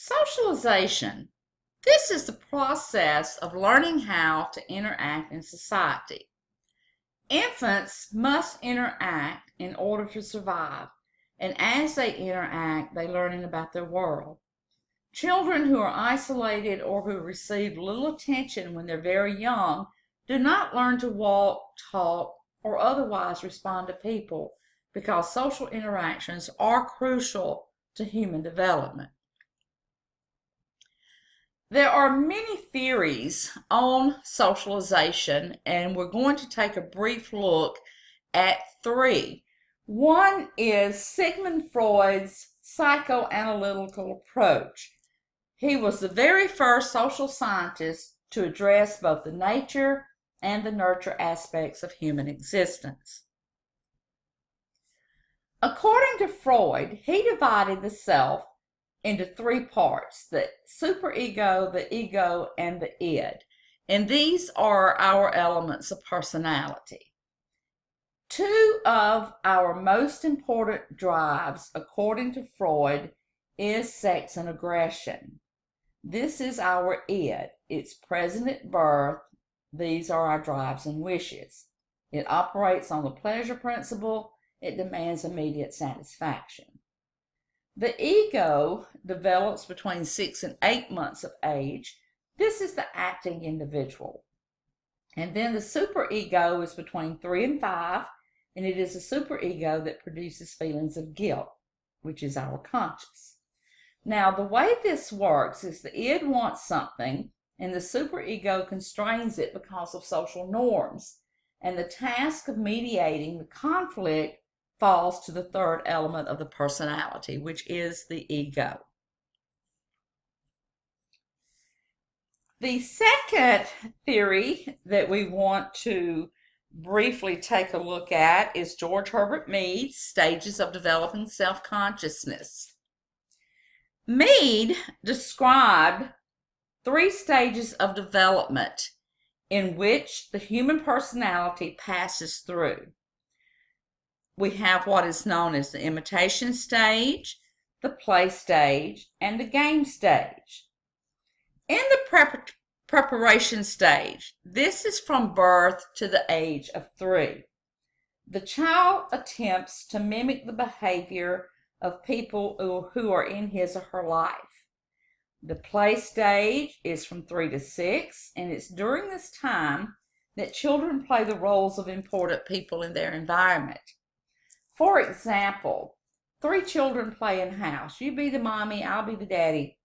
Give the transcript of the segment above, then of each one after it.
Socialization. This is the process of learning how to interact in society. Infants must interact in order to survive, and as they interact, they learn about their world. Children who are isolated or who receive little attention when they're very young do not learn to walk, talk, or otherwise respond to people because social interactions are crucial to human development. There are many theories on socialization, and we're going to take a brief look at three. One is Sigmund Freud's psychoanalytical approach. He was the very first social scientist to address both the nature and the nurture aspects of human existence. According to Freud, he divided the self into three parts: the superego, the ego, and the id. And these are our elements of personality. Two of our most important drives, according to Freud, is sex and aggression. This is our id. It's present at birth. These are our drives and wishes. It operates on the pleasure principle. It demands immediate satisfaction. The ego develops between 6 and 8 months of age. This is the acting individual. And then the superego is between 3 and 5, and it is the superego that produces feelings of guilt, which is our conscious. Now, the way this works is the id wants something, and the superego constrains it because of social norms. And the task of mediating the conflict falls to the third element of the personality, which is the ego. The second theory that we want to briefly take a look at is George Herbert Mead's stages of developing self-consciousness. Mead described 3 stages of development in which the human personality passes through. We have what is known as the imitation stage, the play stage, and the game stage. In the preparation stage, this is from birth to the age of 3. The child attempts to mimic the behavior of people who are in his or her life. The play stage is from 3 to 6, and it's during this time that children play the roles of important people in their environment. For example, 3 children play in house. You be the mommy, I'll be the daddy,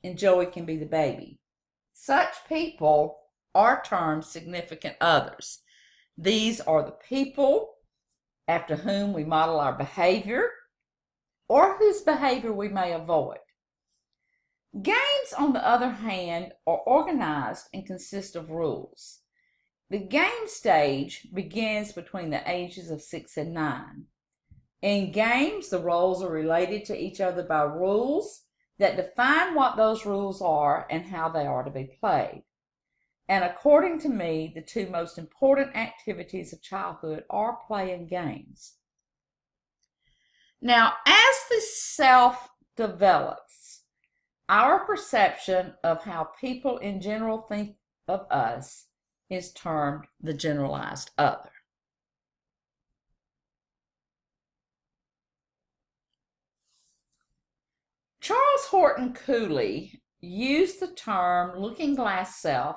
and Joey can be the baby. Such people are termed significant others. These are the people after whom we model our behavior or whose behavior we may avoid. Games, on the other hand, are organized and consist of rules. The game stage begins between the ages of 6 and 9. In games, the roles are related to each other by rules that define what those rules are and how they are to be played. And according to me, the 2 most important activities of childhood are play and games. Now, as the self develops, our perception of how people in general think of us is termed the generalized other. Charles Horton Cooley used the term looking glass self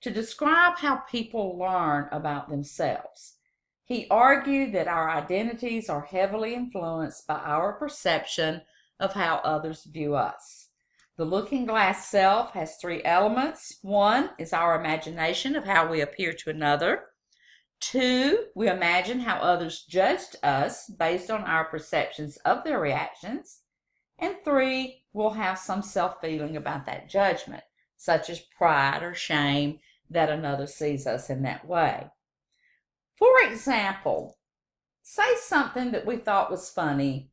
to describe how people learn about themselves. He argued that our identities are heavily influenced by our perception of how others view us. The looking glass self has 3 elements. 1 is our imagination of how we appear to another. 2, we imagine how others judged us based on our perceptions of their reactions. And 3, we'll have some self-feeling about that judgment, such as pride or shame that another sees us in that way. For example, say something that we thought was funny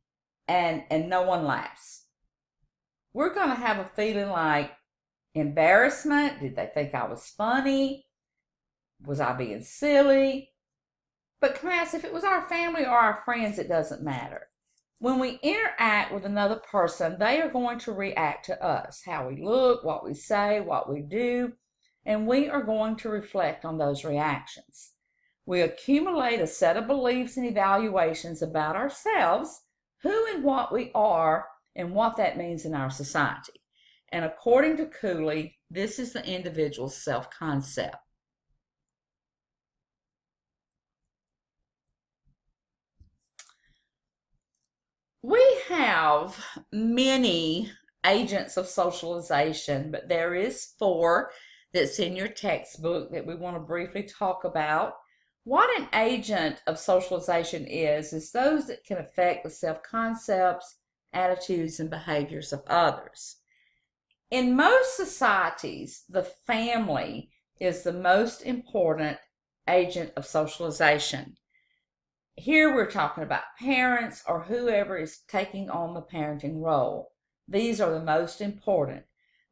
and no one laughs. We're going to have a feeling like embarrassment. Did they think I was funny? Was I being silly? But class, if it was our family or our friends, it doesn't matter. When we interact with another person, they are going to react to us, how we look, what we say, what we do, and we are going to reflect on those reactions. We accumulate a set of beliefs and evaluations about ourselves, who and what we are, and what that means in our society. And according to Cooley, this is the individual's self-concept. We have many agents of socialization, but there is 4 that's in your textbook that we want to briefly talk about. What an agent of socialization is those that can affect the self-concepts, attitudes, and behaviors of others. In most societies, the family is the most important agent of socialization. Here we're talking about parents or whoever is taking on the parenting role. These are the most important.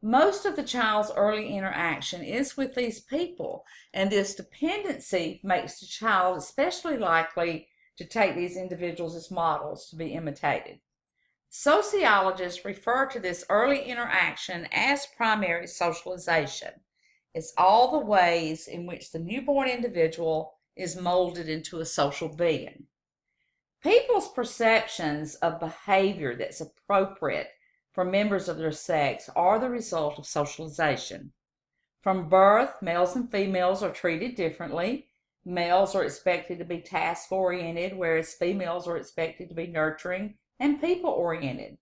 Most of the child's early interaction is with these people, and this dependency makes the child especially likely to take these individuals as models to be imitated. Sociologists refer to this early interaction as primary socialization. It's all the ways in which the newborn individual is molded into a social being. People's perceptions of behavior that's appropriate for members of their sex are the result of socialization. From birth, males and females are treated differently. Males are expected to be task-oriented, whereas females are expected to be nurturing and people-oriented.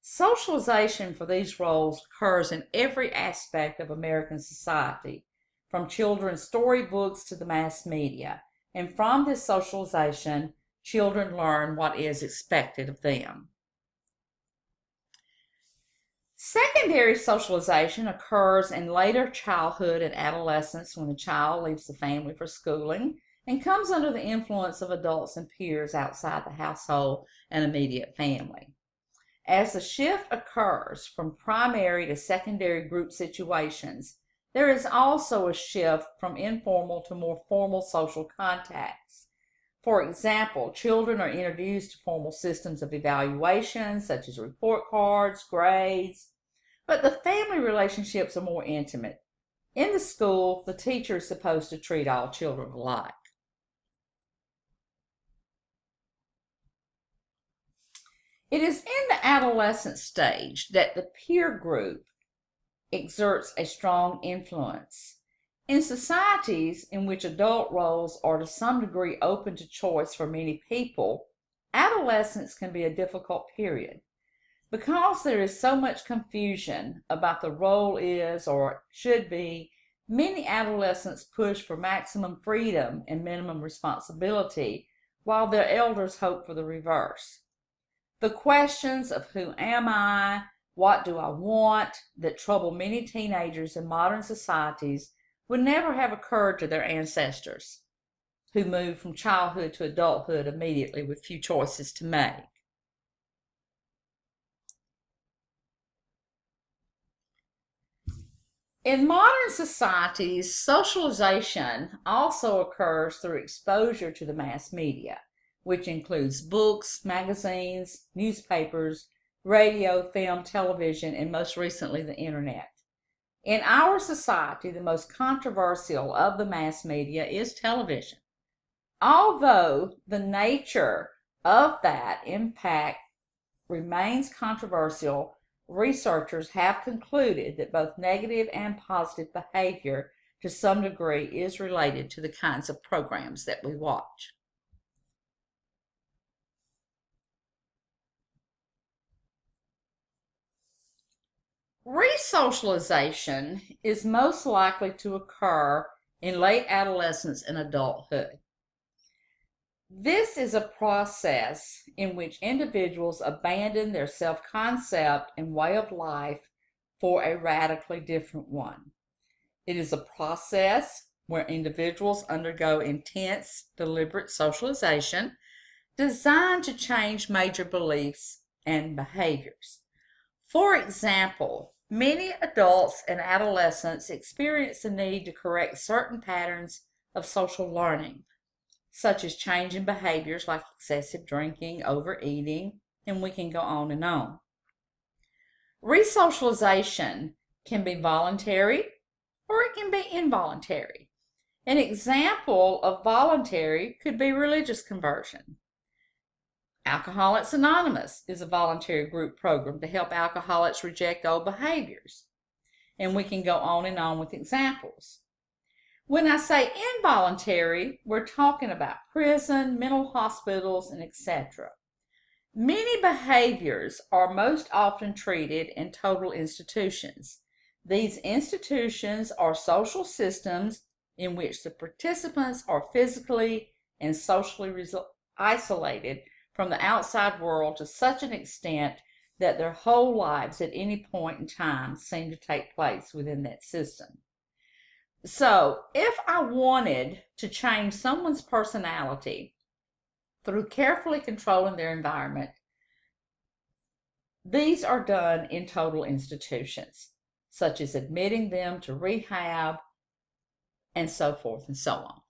Socialization for these roles occurs in every aspect of American society, from children's storybooks to the mass media. And from this socialization, children learn what is expected of them. Secondary socialization occurs in later childhood and adolescence when the child leaves the family for schooling and comes under the influence of adults and peers outside the household and immediate family. As the shift occurs from primary to secondary group situations, there is also a shift from informal to more formal social contacts. For example, children are introduced to formal systems of evaluation, such as report cards, grades, but the family relationships are more intimate. In the school, the teacher is supposed to treat all children alike. It is in the adolescent stage that the peer group exerts a strong influence. In societies in which adult roles are to some degree open to choice for many people, adolescence can be a difficult period. Because there is so much confusion about the role is or should be, many adolescents push for maximum freedom and minimum responsibility, while their elders hope for the reverse. The questions of who am I, what do I want, that trouble many teenagers in modern societies would never have occurred to their ancestors, who moved from childhood to adulthood immediately with few choices to make. In modern societies, socialization also occurs through exposure to the mass media, which includes books, magazines, newspapers, radio, film, television, and most recently the internet. In our society, the most controversial of the mass media is television. Although the nature of that impact remains controversial, researchers have concluded that both negative and positive behavior to some degree is related to the kinds of programs that we watch. Resocialization is most likely to occur in late adolescence and adulthood. This is a process in which individuals abandon their self-concept and way of life for a radically different one. It is a process where individuals undergo intense, deliberate socialization designed to change major beliefs and behaviors. For example, many adults and adolescents experience the need to correct certain patterns of social learning. such as change in behaviors like excessive drinking, overeating, and we can go on and on. Resocialization can be voluntary or it can be involuntary. An example of voluntary could be religious conversion. Alcoholics Anonymous is a voluntary group program to help alcoholics reject old behaviors. And we can go on and on with examples. When I say involuntary, we're talking about prison, mental hospitals, and etc. Many behaviors are most often treated in total institutions. These institutions are social systems in which the participants are physically and socially isolated from the outside world to such an extent that their whole lives at any point in time seem to take place within that system. So, if I wanted to change someone's personality through carefully controlling their environment, these are done in total institutions, such as admitting them to rehab and so forth and so on.